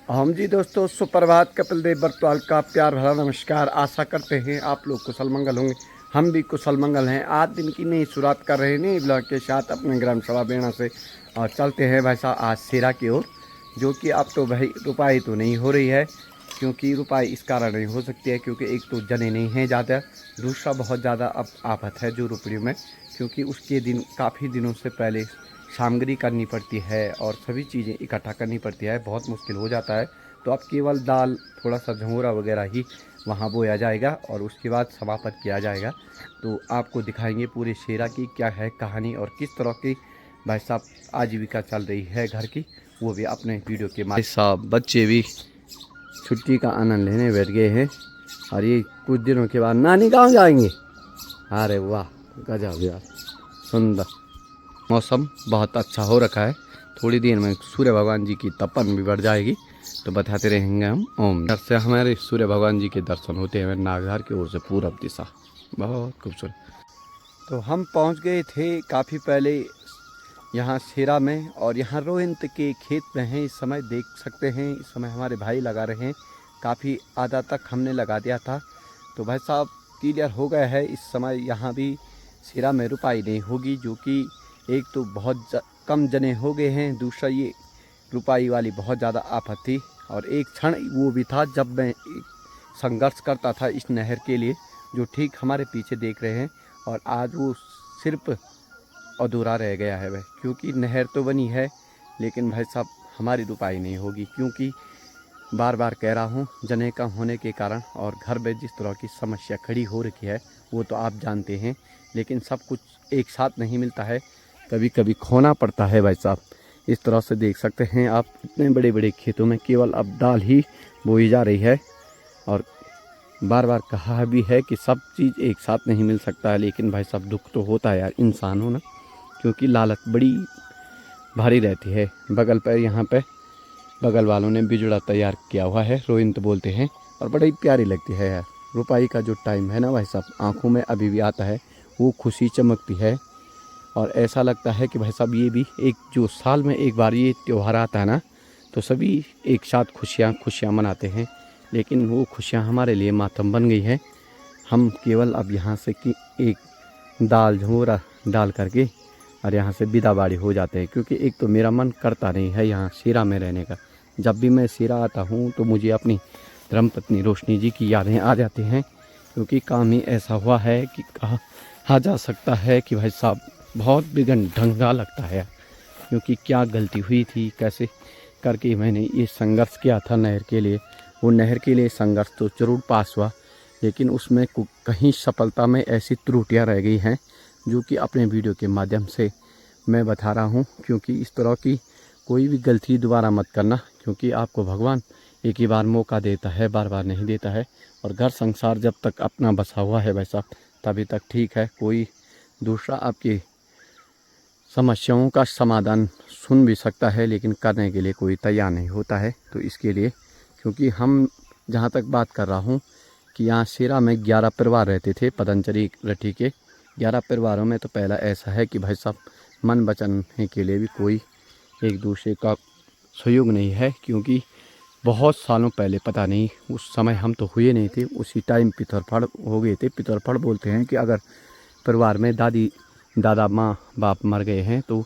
हम जी दोस्तों, सुप्रभात। कपिल देव बरतवाल का प्यार भरा नमस्कार। आशा करते हैं आप लोग कुशल मंगल होंगे। हम भी कुशल मंगल हैं। आज दिन की नई शुरुआत कर रहे हैं नई ब्लॉग के साथ अपने ग्राम सभा बेड़ा से, और चलते हैं भाई साहब आज सिरा की ओर। जो कि अब तो भाई रुपाई तो नहीं हो रही है, क्योंकि रुपाई इस कारण नहीं हो सकती है क्योंकि एक तो जने नहीं हैं ज़्यादा, दूसरा बहुत ज़्यादा अब आफत है जो रुपये में, क्योंकि उसके दिन काफ़ी दिनों से पहले सामग्री करनी पड़ती है और सभी चीज़ें इकट्ठा करनी पड़ती है, बहुत मुश्किल हो जाता है। तो अब केवल दाल, थोड़ा सा झंगोरा वगैरह ही वहाँ बोया जाएगा और उसके बाद समापन किया जाएगा। तो आपको दिखाएंगे पूरे शेरा की क्या है कहानी और किस तरह की भाई साहब आजीविका चल रही है घर की, वो भी अपने वीडियो के माध्यम। साहब बच्चे भी छुट्टी का आनंद लेने बैठ गए हैं और ये कुछ दिनों के बाद नानी गाँव जाएंगे। अरे वाह, गजब यार, सुंदर। मौसम बहुत अच्छा हो रखा है। थोड़ी देर में सूर्य भगवान जी की तपन भी बढ़ जाएगी तो बताते रहेंगे हम। ओम इधर से हमारे सूर्य भगवान जी के दर्शन होते हैं नागधार की ओर से पूरब दिशा, बहुत खूबसूरत। तो हम पहुंच गए थे काफ़ी पहले यहाँ शेरा में, और यहाँ रोहिंत के खेत में हैं इस समय, देख सकते हैं इस समय हमारे भाई लगा रहे हैं। काफ़ी आधा तक हमने लगा दिया था, तो भाई साहब क्लियर हो गया है। इस समय यहाँ भी शेरा में रुपाई नहीं होगी, जो कि एक तो बहुत कम जने हो गए हैं, दूसरा ये रुपाई वाली बहुत ज़्यादा आफत थी। और एक क्षण वो भी था जब मैं संघर्ष करता था इस नहर के लिए, जो ठीक हमारे पीछे देख रहे हैं, और आज वो सिर्फ अधूरा रह गया है वह, क्योंकि नहर तो बनी है लेकिन भाई साहब हमारी रुपाई नहीं होगी, क्योंकि बार बार कह रहा हूँ जने कम होने के कारण और घर में जिस तरह की समस्या खड़ी हो रखी है वो तो आप जानते हैं। लेकिन सब कुछ एक साथ नहीं मिलता है, कभी कभी खोना पड़ता है भाई साहब। इस तरह से देख सकते हैं आप, इतने बड़े बड़े खेतों में केवल अब दाल ही बोई जा रही है। और बार बार कहा भी है कि सब चीज़ एक साथ नहीं मिल सकता है, लेकिन भाई साहब दुख तो होता है यार इंसान हो ना, क्योंकि लालच बड़ी भारी रहती है। बगल पर यहाँ पे बगल वालों ने बिजड़ा तैयार किया हुआ है, रोहिंत बोलते हैं, और बड़ी प्यारी लगती है यार। रुपाई का जो टाइम है ना भाई साहब, आंखों में अभी भी आता है, वो खुशी चमकती है। और ऐसा लगता है कि भाई साहब ये भी एक जो साल में एक बार ये त्यौहार आता है ना, तो सभी एक साथ खुशियाँ मनाते हैं। लेकिन वो खुशियाँ हमारे लिए मातम बन गई है। हम केवल अब यहाँ से कि एक दाल झोरा डाल करके और यहाँ से विदाबाड़ी हो जाते हैं, क्योंकि एक तो मेरा मन करता नहीं है यहाँ शेरा में रहने का। जब भी मैं शेरा आता हूँ तो मुझे अपनी धर्मपत्नी रोशनी जी की यादें आ जाती हैं, क्योंकि काम ही ऐसा हुआ है कि कहा जा सकता है कि भाई साहब बहुत बिगन ढंगा लगता है। क्योंकि क्या गलती हुई थी, कैसे करके मैंने ये संघर्ष किया था नहर के लिए, वो नहर के लिए संघर्ष तो जरूर पास हुआ, लेकिन उसमें कहीं सफलता में ऐसी त्रुटियां रह गई हैं जो कि अपने वीडियो के माध्यम से मैं बता रहा हूं। क्योंकि इस तरह की कोई भी गलती दोबारा मत करना, क्योंकि आपको भगवान एक ही बार मौका देता है, बार बार नहीं देता है। और घर संसार जब तक अपना बसा हुआ है वैसा तभी तक ठीक है। कोई दूसरा आपकी समस्याओं का समाधान सुन भी सकता है, लेकिन करने के लिए कोई तैयार नहीं होता है। तो इसके लिए, क्योंकि हम जहाँ तक बात कर रहा हूँ कि यहाँ शेरा में 11 परिवार रहते थे पतंजलि रठी के। 11 परिवारों में तो पहला ऐसा है कि भाई साहब मन बचाने के लिए भी कोई एक दूसरे का सहयोग नहीं है, क्योंकि बहुत सालों पहले, पता नहीं उस समय हम तो हुए नहीं थे, उसी टाइम पितरफड़ हो गए थे। पितरफड़ बोलते हैं कि अगर परिवार में दादा माँ बाप मर गए हैं तो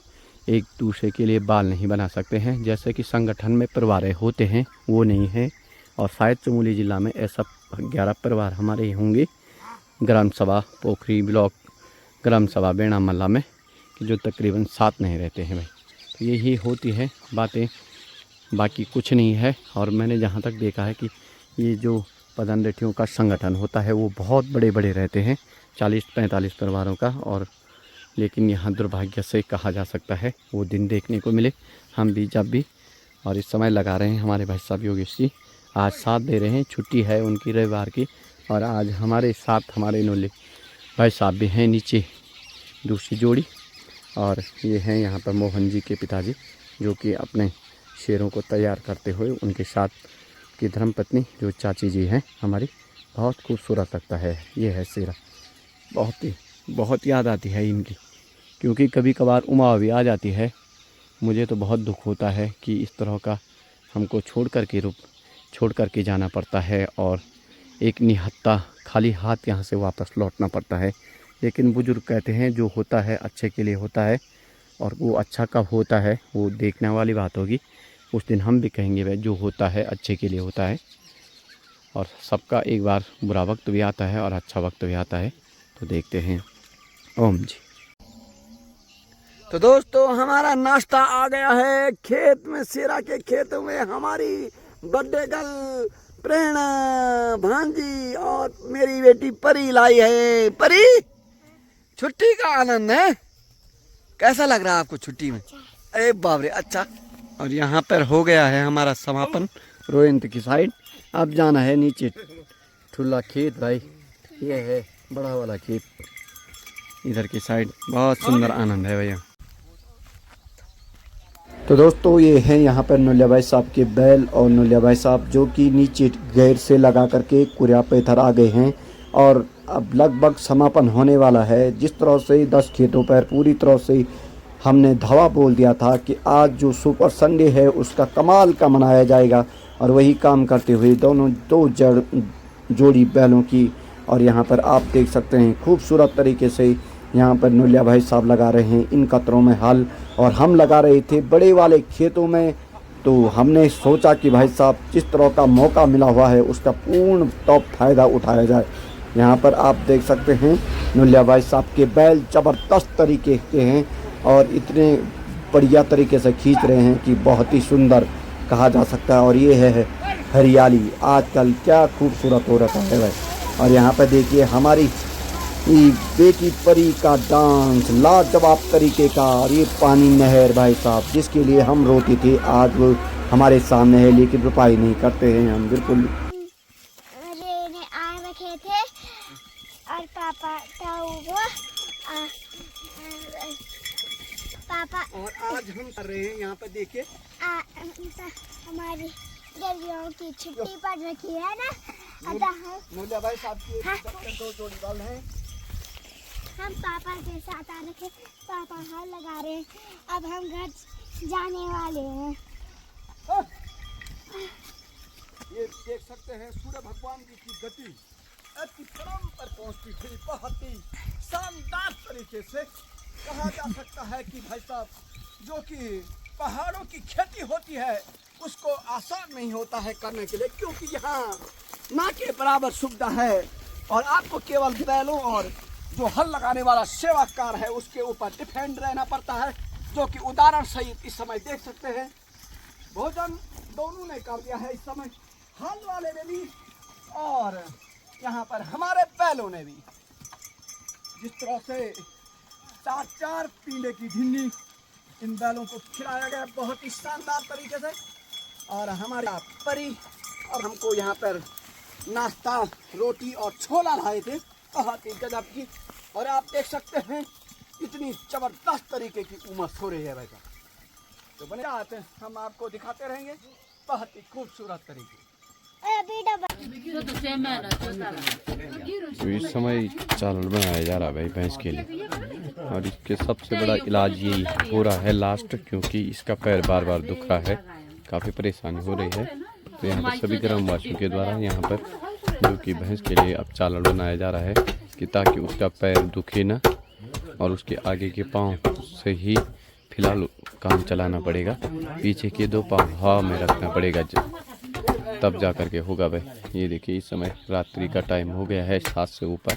एक दूसरे के लिए बाल नहीं बना सकते हैं, जैसे कि संगठन में परिवार होते हैं वो नहीं है। और शायद चमोली ज़िला में ऐसा 11 परिवार हमारे होंगे ग्राम सभा पोखरी ब्लॉक ग्राम सभा बेड़ा मल्ला में, कि जो तकरीबन साथ नहीं रहते हैं भाई। तो यही होती है बातें, बाकी कुछ नहीं है। और मैंने जहाँ तक देखा है कि ये जो पतंजलियों का संगठन होता है वो बहुत बड़े बड़े रहते हैं, 40-45 परिवारों का। और लेकिन यहाँ दुर्भाग्य से कहा जा सकता है वो दिन देखने को मिले हम भी जब भी। और इस समय लगा रहे हैं हमारे भाई साहब योगेश जी, आज साथ दे रहे हैं, छुट्टी है उनकी रविवार की। और आज हमारे साथ हमारे नोले भाई साहब भी हैं नीचे, दूसरी जोड़ी। और ये हैं यहाँ पर मोहन जी के पिताजी, जो कि अपने शेरों को तैयार करते हुए उनके साथ की धर्मपत्नी जो चाची जी हैं हमारी, बहुत खूबसूरत लगता है। ये है शेरा, बहुत याद आती है इनकी, क्योंकि कभी कभार उमा भी आ जाती है। मुझे तो बहुत दुख होता है कि इस तरह का हमको छोड़ कर के जाना पड़ता है और एक निहत्था खाली हाथ यहाँ से वापस लौटना पड़ता है। लेकिन बुजुर्ग कहते हैं जो होता है अच्छे के लिए होता है, और वो अच्छा कब होता है वो देखने वाली बात होगी। उस दिन हम भी कहेंगे भाई जो होता है अच्छे के लिए होता है, और सबका एक बार बुरा वक्त भी आता है और अच्छा वक्त भी आता है। तो देखते हैं। ओम जी। तो दोस्तों हमारा नाश्ता आ गया है खेत में, सेरा के खेतों में। हमारी बर्थडे गर्ल प्रेरणा भांजी और मेरी बेटी परी लाई है। परी, छुट्टी का आनंद है, कैसा लग रहा है आपको छुट्टी में? अरे बाबरे, अच्छा। और यहाँ पर हो गया है हमारा समापन रोहिंत की साइड। अब जाना है नीचे ठुल्ला खेत भाई, ये है बड़ा वाला खेत इधर की साइड। बहुत सुंदर आनंद है भैया। तो दोस्तों ये है यहाँ पर नुलिया भाई साहब के बैल, और नुलिया भाई साहब जो कि नीचे गैर से लगा करके कुरिया पे इधर आ गए हैं, और अब लगभग समापन होने वाला है। जिस तरह से 10 खेतों पर पूरी तरह से हमने धावा बोल दिया था कि आज जो सुपर संडे है उसका कमाल का मनाया जाएगा, और वही काम करते हुए दो जोड़ी बैलों की। और यहाँ पर आप देख सकते हैं खूबसूरत तरीके से यहाँ पर नुलिया भाई साहब लगा रहे हैं इन कतरों में हल, और हम लगा रहे थे बड़े वाले खेतों में। तो हमने सोचा कि भाई साहब जिस तरह का मौका मिला हुआ है उसका पूर्ण टॉप फायदा उठाया जाए। यहाँ पर आप देख सकते हैं नुलिया भाई साहब के बैल ज़बरदस्त तरीके के हैं और इतने बढ़िया तरीके से खींच रहे हैं कि बहुत ही सुंदर कहा जा सकता है। और ये है हरियाली, आजकल क्या खूबसूरत हो रखा है भाई। और यहाँ पर देखिए हमारी बेटी परी का डांस लाजवाब तरीके का। और ये पानी नहर भाई साहब जिसके लिए हम रोते थे आज वो हमारे सामने है, लेकिन रुपाई नहीं करते हैं हम बिल्कुल। आ रखे थे और पापा और आज हम कर रहे हैं यहाँ पर देखिए हमारी गर्मियों की छुट्टी पड़ रखी है ना। नुलिया भाई साहब की 2 जोड़ी बाल हैं। हम पापा के साथ आ रखे, पापा हल लगा रहे हैं। अब हम घर जाने वाले हैं। ये देख सकते हैं सूर्य भगवान की गति अति परम पर पहुंचती थी, बहुत ही शानदार तरीके से। कहा जा सकता है कि भाई साहब जो कि पहाड़ों की खेती होती है उसको आसान नहीं होता है करने के लिए, क्योंकि यहाँ ना के बराबर सुविधा है। और आपको केवल बैलों और जो हल लगाने वाला सेवाकार है उसके ऊपर डिपेंड रहना पड़ता है, जो कि उदाहरण सहित इस समय देख सकते हैं। भोजन दोनों ने कर दिया है इस समय, हल वाले ने भी और यहाँ पर हमारे बैलों ने भी। जिस तरह से 4 पीले की ढिन्नी इन बैलों को खिलाया गया बहुत ही शानदार तरीके से। और हमारे परी और हमको यहाँ पर नाश्ता रोटी और छोला लाए थे, बहुत ही गजब की। और आप देख सकते हैं इतनी जबरदस्त तरीके की उमस हो रही है भाई साहब। तो बने आते हैं, हम आपको दिखाते रहेंगे बहुत ही खूबसूरत तरीके। तो इस समय चावल बनाया जा रहा है भाई भैंस के लिए, और इसके सबसे बड़ा इलाज यही हो रहा है लास्ट, क्योंकि इसका पैर बार बार दुख रहा है, काफ़ी परेशानी हो रही है। तो यहाँ पर सभी ग्रामवासियों के द्वारा यहाँ पर जो कि भैंस के लिए अब चावल बनाया जा रहा है कि ताकि उसका पैर दुखे ना, और उसके आगे के पाँव से ही फिलहाल काम चलाना पड़ेगा, पीछे के 2 पाँव हवा में रखना पड़ेगा तब जा कर के होगा भाई। ये देखिए इस समय रात्रि का टाइम हो गया है 7 से ऊपर।